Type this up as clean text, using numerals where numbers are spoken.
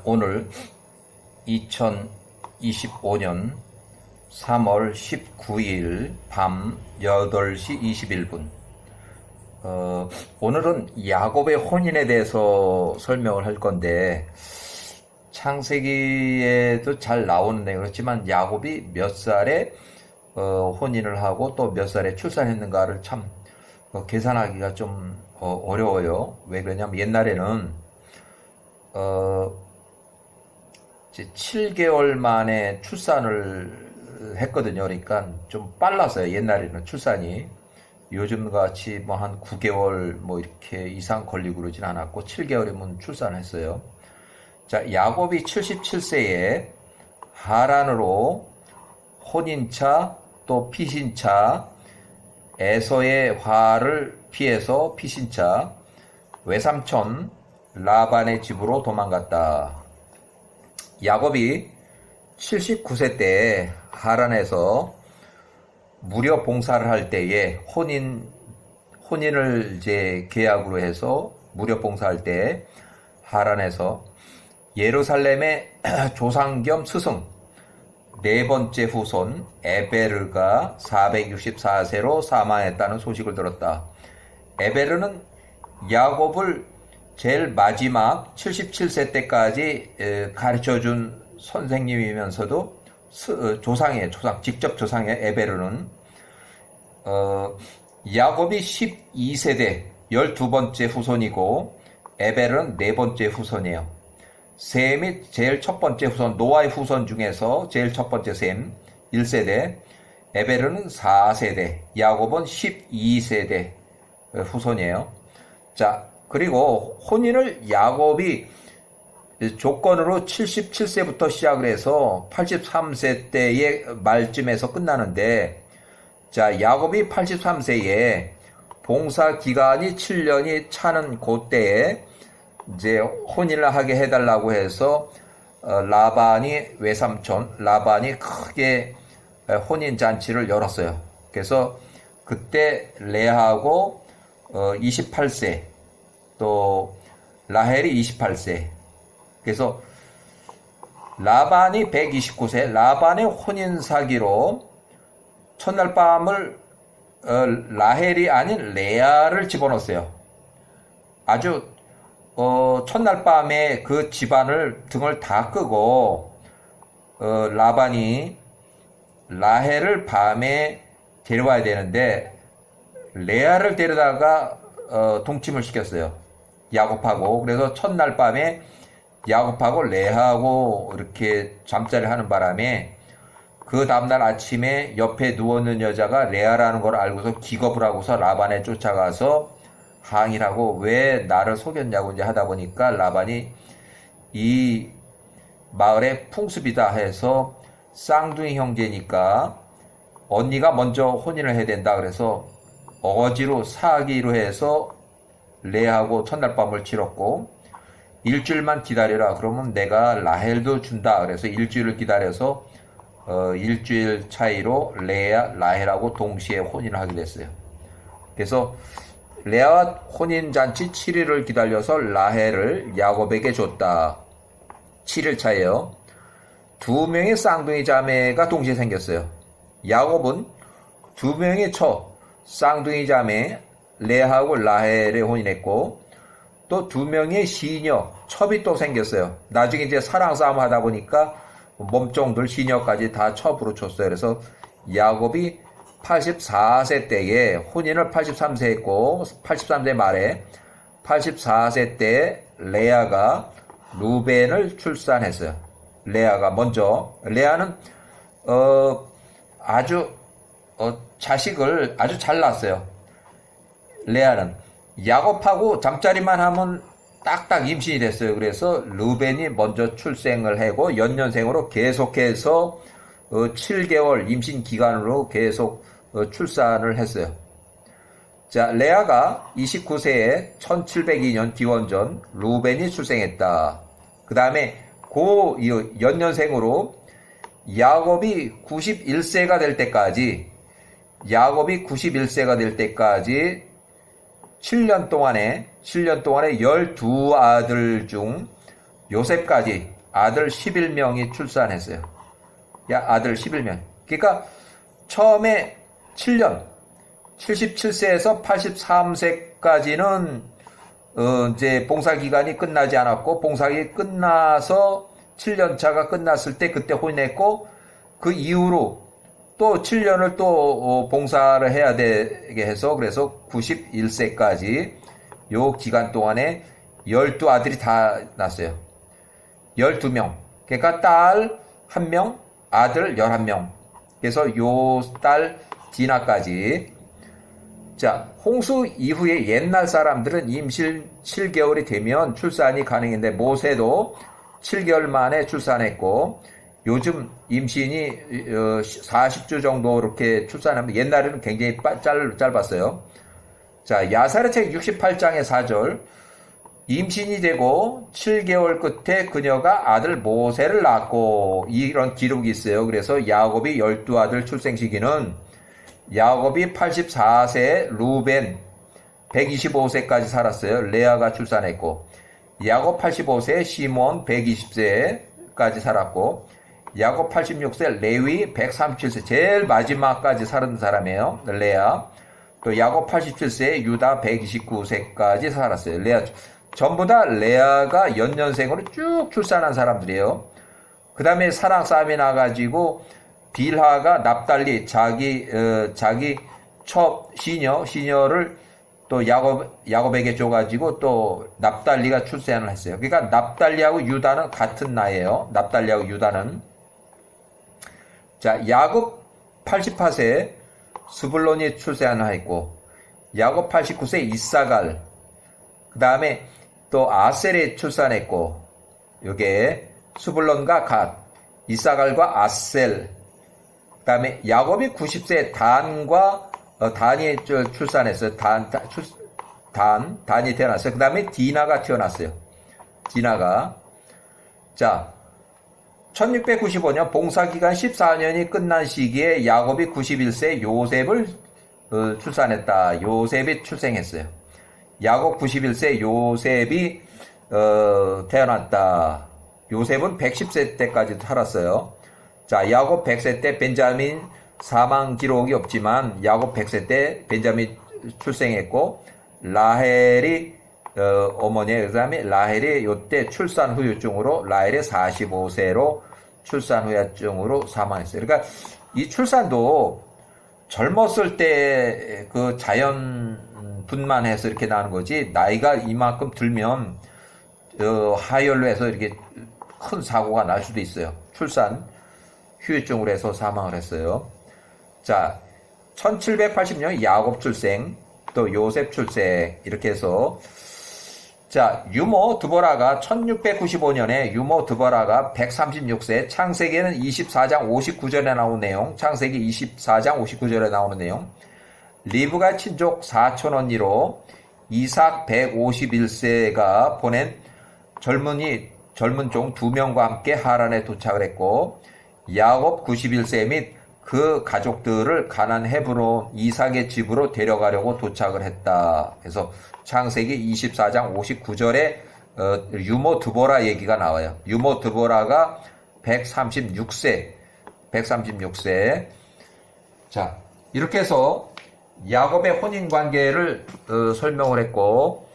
오늘 2025년 3월 19일 밤 8시 21분. 오늘은 야곱의 혼인에 대해서 설명을 할 건데, 창세기에도 잘 나오는데, 그렇지만 야곱이 몇 살에 혼인을 하고 또 몇 살에 출산했는가를 참 계산하기가 좀 어려워요. 왜 그러냐면 옛날에는 이제 7개월 만에 출산을 했거든요. 그러니까 좀 빨랐어요. 옛날에는 출산이. 요즘 같이 뭐 한 9개월 뭐 이렇게 이상 걸리고 그러진 않았고 7개월이면 출산을 했어요. 자, 야곱이 77세에 하란으로 혼인차 또 피신차 에서의 화를 피해서 피신차 외삼촌 라반의 집으로 도망갔다. 야곱이 79세 때 하란에서 무료 봉사를 할 때에 혼인을 이제 계약으로 해서 무료 봉사할 때 하란에서 예루살렘의 조상 겸 스승 네 번째 후손 에베르가 464세로 사망했다는 소식을 들었다. 에베르는 야곱을 제일 마지막 77세 때까지 가르쳐준 선생님이면서도 조상이에요. 직접 조상이에요. 에베르는 야곱이 12세대 12번째 후손이고 에베르는 네 번째 후손이에요. 셈이 제일 첫 번째 후손, 노아의 후손 중에서 제일 첫 번째 셈 1세대, 에베르는 4세대, 야곱은 12세대 후손이에요. 자, 그리고 혼인을 야곱이 조건으로 77세부터 시작을 해서 83세 때의 말쯤에서 끝나는데, 자, 야곱이 83세에 봉사 기간이 7년이 차는 그때에 이제 혼인을 하게 해달라고 해서 라반이 외삼촌 라반이 크게 혼인 잔치를 열었어요. 그래서 그때 레아하고 28세 또 라헬이 28세. 그래서 라반이 129세. 라반의 혼인 사기로 첫날 밤을 라헬이 아닌 레아를 집어넣었어요. 아주 첫날 밤에 그 집안을 등을 다 끄고 라반이 라헬을 밤에 데려와야 되는데 레아를 데려다가 동침을 시켰어요. 야곱하고. 그래서 첫날 밤에 야곱하고 레아하고 이렇게 잠자리를 하는 바람에 그 다음날 아침에 옆에 누워있는 여자가 레아라는 걸 알고서 기겁을 하고서 라반에 쫓아가서 항의를 하고 왜 나를 속였냐고 이제 하다 보니까 라반이 이 마을의 풍습이다 해서 쌍둥이 형제니까 언니가 먼저 혼인을 해야 된다. 그래서 어거지로 사기로 해서 레아하고 첫날 밤을 치렀고 일주일만 기다려라. 그러면 내가 라헬도 준다. 그래서 일주일을 기다려서 일주일 차이로 레아, 라헬하고 동시에 혼인을 하게 됐어요. 그래서 레아와 혼인잔치 7일을 기다려서 라헬을 야곱에게 줬다. 7일 차에요. 두 명의 쌍둥이 자매가 동시에 생겼어요. 야곱은 두 명의 쌍둥이 자매 레아하고 라헬에 혼인했고 또 두 명의 시녀 첩이 또 생겼어요. 나중에 이제 사랑 싸움 하다 보니까 몸종들 시녀까지 다 첩으로 줬어요. 그래서 야곱이 84세 때에 혼인을 83세 했고 83세 말에 84세 때 레아가 루벤을 출산했어요. 레아가 먼저. 레아는 아주 자식을 아주 잘 낳았어요. 레아는 야곱하고 잠자리만 하면 딱딱 임신이 됐어요. 그래서 루벤이 먼저 출생을 하고 연년생으로 계속해서 7개월 임신 기간으로 계속 출산을 했어요. 자, 레아가 29세에 1702년 기원전 루벤이 출생했다. 그 다음에 연년생으로 야곱이 91세가 될 때까지 7년 동안에 12아들 중 요셉까지 아들 11명이 출산했어요. 아들 11명. 그러니까 처음에 7년, 77세에서 83세까지는 이제 봉사 기간이 끝나지 않았고, 봉사기 끝나서 7년 차가 끝났을 때 그때 혼인했고, 그 이후로 또 7년을 또 봉사를 해야 되게 해서, 그래서 91세까지 요 기간 동안에 12아들이 다 났어요. 12명. 그러니까 딸 1명, 아들 11명. 그래서 요 딸 디나까지. 자, 홍수 이후에 옛날 사람들은 임신 7개월이 되면 출산이 가능했는데 모세도 7개월 만에 출산했고, 요즘 임신이 40주 정도 이렇게 출산하면 옛날에는 굉장히 짧았어요. 자, 야사르책 68장의 4절. 임신이 되고 7개월 끝에 그녀가 아들 모세를 낳고, 이런 기록이 있어요. 그래서 야곱이 12아들 출생 시기는 야곱이 84세, 루벤 125세까지 살았어요. 레아가 출산했고, 야곱 85세, 시몬 120세까지 살았고, 야곱 86세, 레위 137세, 제일 마지막까지 살은 사람이에요. 레아. 또 야곱 87세, 유다 129세까지 살았어요. 레아. 전부 다 레아가 연년생으로 쭉 출산한 사람들이에요. 그 다음에 사랑 싸움이 나가지고 빌하가 납달리 자기 첫 시녀를 또 야곱에게 줘가지고 또 납달리가 출산을 했어요. 그러니까 납달리하고 유다는 같은 나이에요. 납달리하고 유다는. 자, 야곱 88세 스불론이 출산을 했고, 야곱 89세 이사갈, 그 다음에 또 아셀이 출산했고, 요게 스불론과 갓, 이사갈과 아셀, 그 다음에 야곱이 90세 단이 출산했어요. 단이 태어났어요. 그 다음에 디나가 태어났어요. 디나가. 자, 1695년 봉사기간 14년이 끝난 시기에 야곱이 91세 요셉을 출산했다. 요셉이 출생했어요. 야곱 91세 요셉이 태어났다. 요셉은 110세 때까지 살았어요. 자, 야곱 100세 때 벤자민 사망 기록이 없지만 야곱 100세 때 벤자민 출생했고, 라헬이 어머니의, 그 다음에 라헬이 요때 출산 후유증으로, 라헬이 45세로 출산 후유증으로 사망했어요. 그러니까 이 출산도 젊었을 때 그 자연 분만해서 이렇게 나는 거지, 나이가 이만큼 들면 하혈로 해서 이렇게 큰 사고가 날 수도 있어요. 출산 후유증으로 해서 사망을 했어요. 자, 1780년 야곱 출생, 또 요셉 출생, 이렇게 해서, 자, 유모 드보라가 1695년에 유모 드보라가 136세, 창세기에는 24장 59절에 나오는 내용, 창세기 24장 59절에 나오는 내용, 리브가 친족 사촌 언니로 이삭 151세가 보낸 젊은 종 2명과 함께 하란에 도착을 했고, 야곱 91세 및 그 가족들을 가나안 헤브론 이삭의 집으로 데려가려고 도착을 했다. 그래서 창세기 24장 59절에 유모 드보라 얘기가 나와요. 유모 드보라가 136세. 자, 이렇게 해서 야곱의 혼인 관계를 설명을 했고,